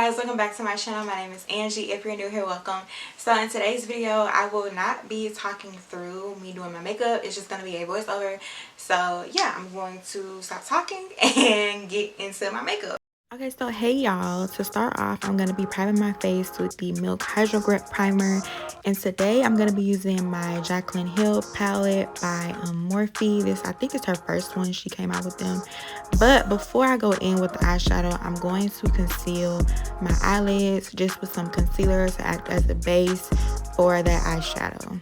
guys, welcome back to my channel. My name is Angie. If you're new here, welcome. So in today's video, I will not be talking through me doing my makeup. It's just going to be a voiceover. So yeah, I'm going to stop talking and get into my makeup. Okay, so hey y'all, to start off, I'm going to be priming my face with the Milk Hydrogrip primer, and today I'm going to be using my Jaclyn Hill palette by Morphe. This, I think, is her first one. She came out with them. But before I go in with the eyeshadow, I'm going to conceal my eyelids just with some concealer to act as a base for that eyeshadow.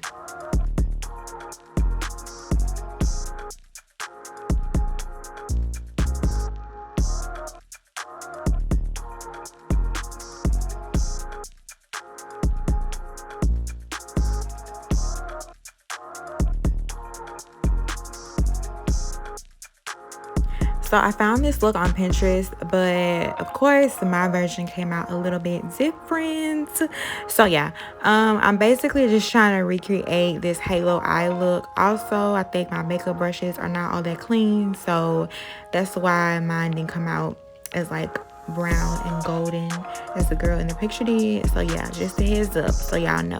So I found this look on Pinterest, but of course my version came out a little bit different. So yeah, I'm basically just trying to recreate this halo eye look. Also, I think my makeup brushes are not all that clean, so that's why mine didn't come out as like brown and golden as the girl in the picture did. So yeah, just a heads up so y'all know.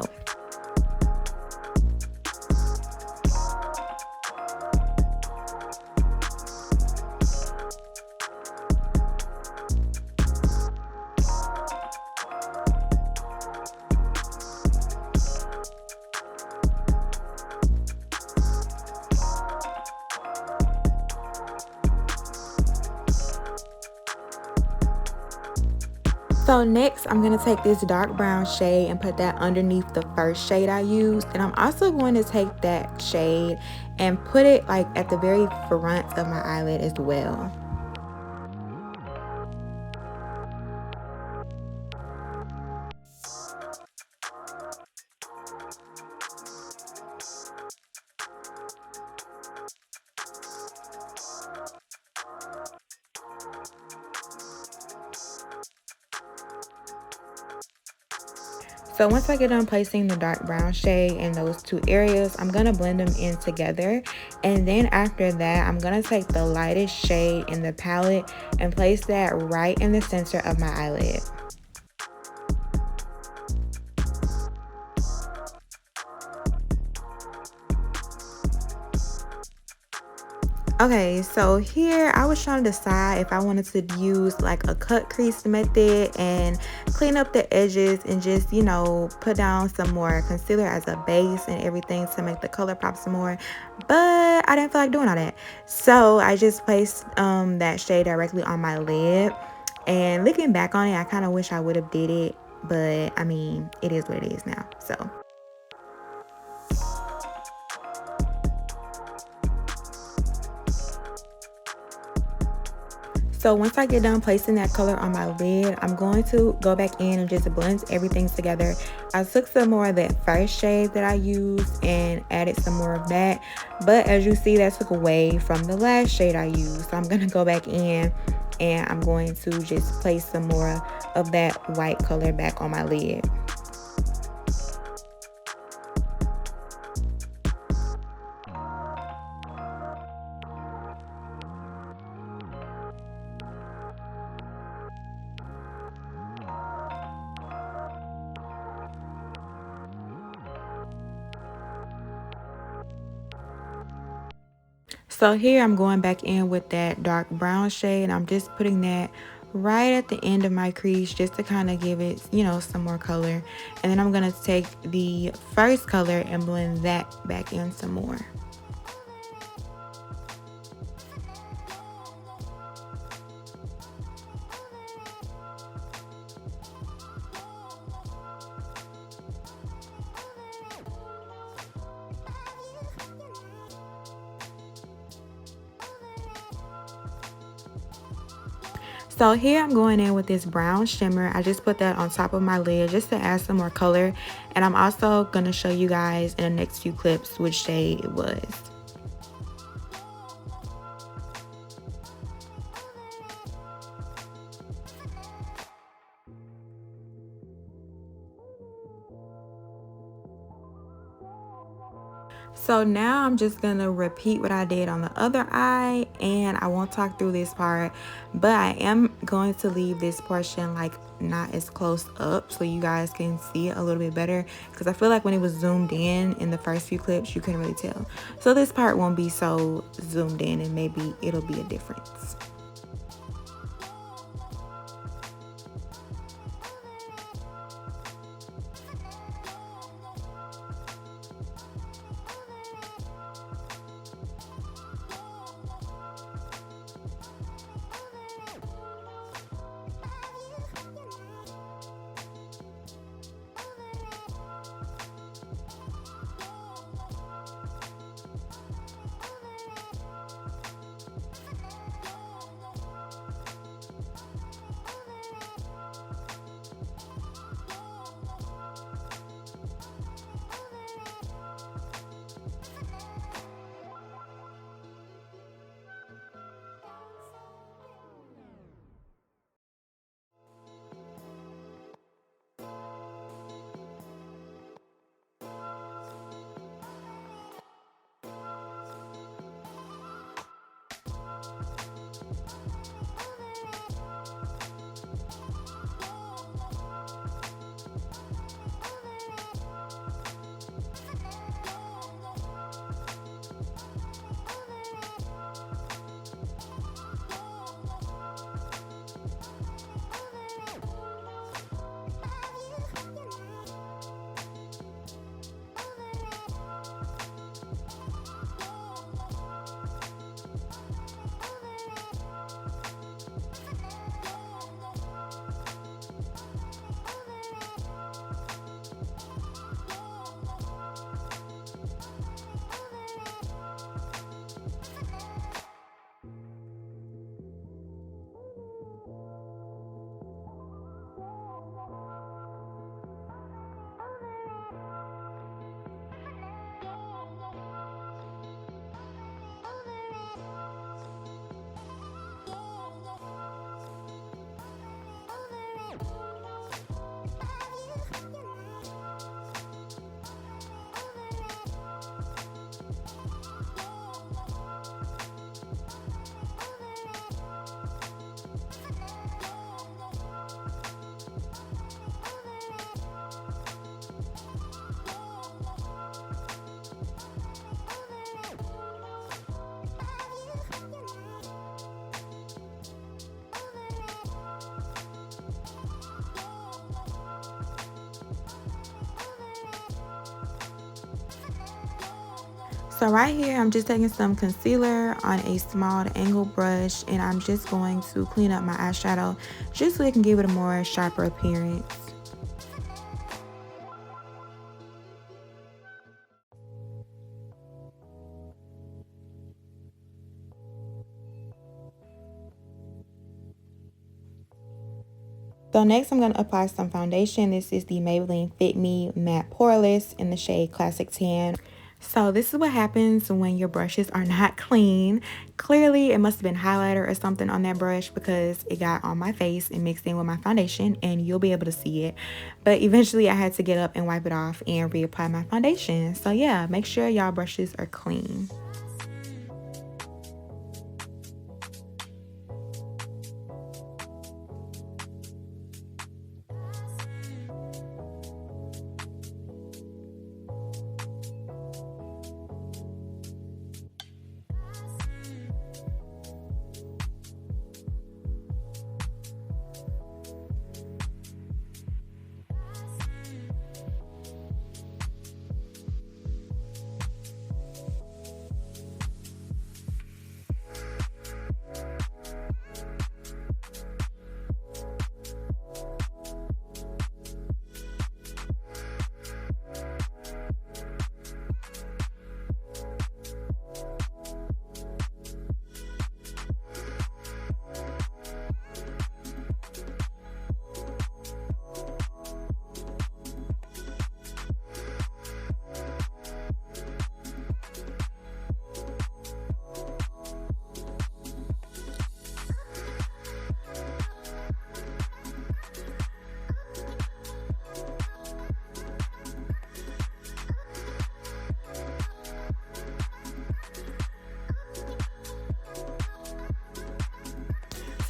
So next, I'm going to take this dark brown shade and put that underneath the first shade I used. And I'm also going to take that shade and put it like at the very front of my eyelid as well. So once I get done placing the dark brown shade in those two areas, I'm going to blend them in together. And then after that, I'm going to take the lightest shade in the palette and place that right in the center of my eyelid. Okay, so here I was trying to decide if I wanted to use like a cut crease method and clean up the edges and just, you know, put down some more concealer as a base and everything to make the color pop some more. But I didn't feel like doing all that. So I just placed that shade directly on my lid. And looking back on it, I kind of wish I would have did it. But I mean, it is what it is now. So. So once I get done placing that color on my lid, I'm going to go back in and just blend everything together. I took some more of that first shade that I used and added some more of that. But as you see, that took away from the last shade I used. So I'm going to go back in and I'm going to just place some more of that white color back on my lid. So here I'm going back in with that dark brown shade and I'm just putting that right at the end of my crease just to kind of give it, you know, some more color. And then I'm going to take the first color and blend that back in some more. So here I'm going in with this brown shimmer. I just put that on top of my lid just to add some more color. And I'm also going to show you guys in the next few clips which shade it was. So now I'm just gonna repeat what I did on the other eye and I won't talk through this part, but I am going to leave this portion like not as close up so you guys can see it a little bit better, because I feel like when it was zoomed in the first few clips you couldn't really tell. So this part won't be so zoomed in and maybe it'll be a difference. So right here, I'm just taking some concealer on a small angle brush, and I'm just going to clean up my eyeshadow just so it can give it a more sharper appearance. So next I'm going to apply some foundation. This is the Maybelline FitMe Matte Poreless in the shade Classic Tan. So this is what happens when your brushes are not clean. Clearly it must have been highlighter or something on that brush because it got on my face and mixed in with my foundation, and you'll be able to see it. But eventually I had to get up and wipe it off and reapply my foundation. So yeah, make sure y'all brushes are clean.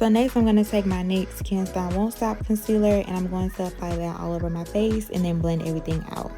So next I'm going to take my NYX Can't Stop Won't Stop concealer and I'm going to apply that all over my face and then blend everything out.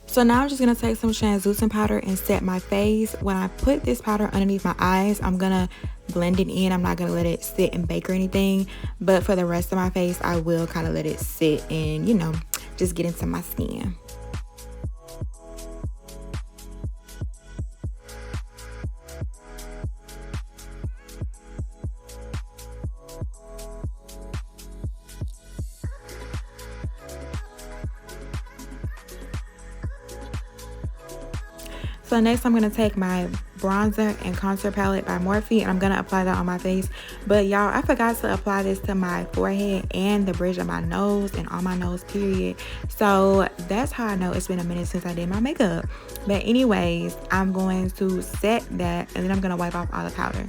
So now I'm just going to take some translucent powder and set my face. When I put this powder underneath my eyes, I'm going to blend it in. I'm not going to let it sit and bake or anything. But for the rest of my face, I will kind of let it sit and, you know, just get into my skin. So next I'm going to take my bronzer and contour palette by Morphe and I'm going to apply that on my face. But y'all, I forgot to apply this to my forehead and the bridge of my nose and on my nose period. So that's how I know it's been a minute since I did my makeup. But anyways, I'm going to set that and then I'm going to wipe off all the powder.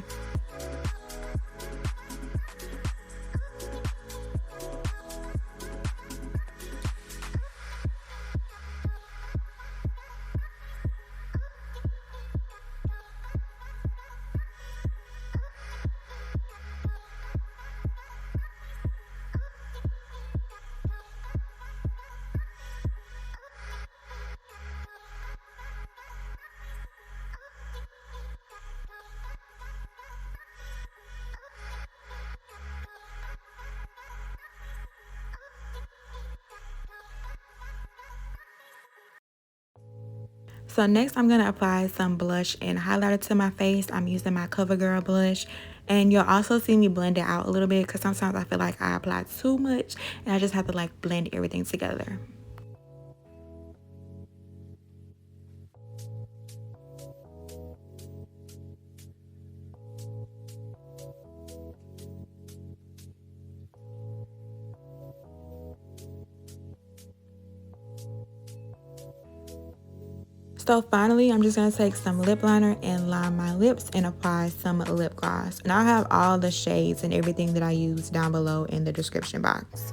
So next I'm going to apply some blush and highlighter to my face. I'm using my CoverGirl blush. And you'll also see me blend it out a little bit because sometimes I feel like I apply too much and I just have to like blend everything together. So finally, I'm just going to take some lip liner and line my lips and apply some lip gloss. And I'll have all the shades and everything that I use down below in the description box.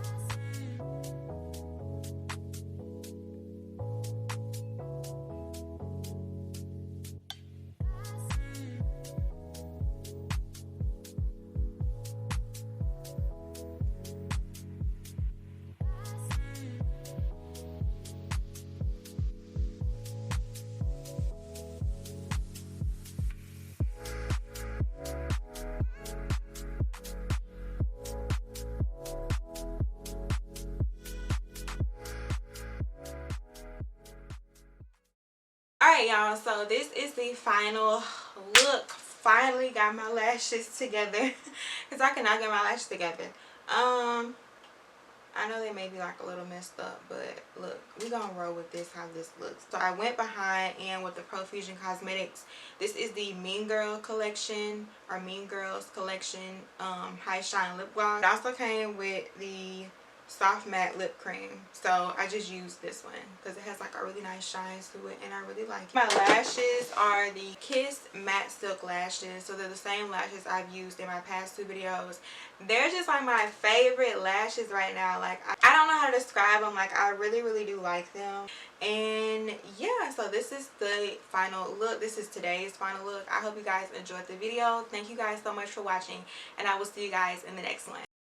Alright y'all, so this is the final look. Finally got my lashes together because I cannot get my lashes together. I know they may be like a little messed up, but look, we're gonna roll with this, how this looks. So I went behind and with the Profusion Cosmetics. This is the Mean Girl collection, or Mean Girls collection, HighShine lip gloss. It also came with the soft matte lip cream, so I just used this one because it has like a really nice shine to it and I really like it. My lashes are the Kiss Matte Silk lashes, so they're the same lashes I've used in my past two videos. They're just like my favorite lashes right now. Like I don't know how to describe them. Like, I really do like them. And yeah, so this is the final look. This is today's final look. I hope you guys enjoyed the video. Thank you guys so much for watching, and I will see you guys in the next one.